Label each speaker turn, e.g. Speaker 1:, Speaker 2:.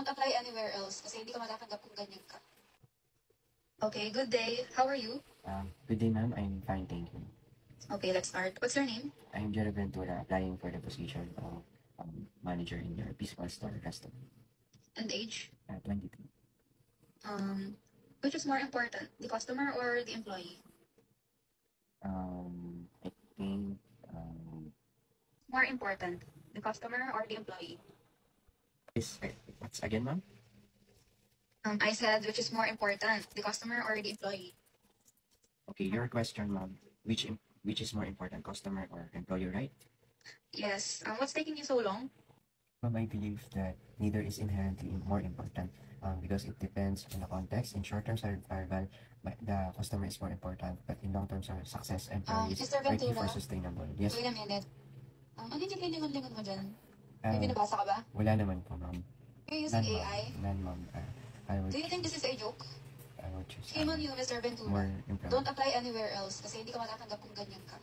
Speaker 1: Don't apply anywhere else kasi hindi ka matatanggap kung ganyan ka. Okay, good day. How are you?
Speaker 2: Good day, ma'am. I'm fine, thank you.
Speaker 1: Okay, let's start. What's your name?
Speaker 2: I'm Jerry Ventura, applying for the position of manager in your physical store restaurant.
Speaker 1: And age?
Speaker 2: 23.
Speaker 1: Which is more important, the customer or the employee?
Speaker 2: I think
Speaker 1: More important, the customer or the employee?
Speaker 2: what's again, ma'am?
Speaker 1: I said which is more important, the customer or the employee?
Speaker 2: Okay, your question, ma'am. Which is more important, customer or employee, right?
Speaker 1: Yes. What's taking you so long?
Speaker 2: Ma'am, I believe that neither is inherently more important because it depends on the context. In short-term survival, the customer is more important, but in long-term success, employees
Speaker 1: Mr.
Speaker 2: are key
Speaker 1: Ventura,
Speaker 2: for sustainable. Yes.
Speaker 1: wait a minute. Ano yung lingon-lingon mo dyan? May binabasa ka ba?
Speaker 2: Wala naman po, ma'am.
Speaker 1: You're using
Speaker 2: None, ma'am.
Speaker 1: AI?
Speaker 2: None, ma'am. I would
Speaker 1: Do you think this is a joke?
Speaker 2: I would choose
Speaker 1: Shame on you, Mr. Ventura.
Speaker 2: more important.
Speaker 1: Don't apply anywhere else kasi hindi ka matatanggap kung ganyan ka.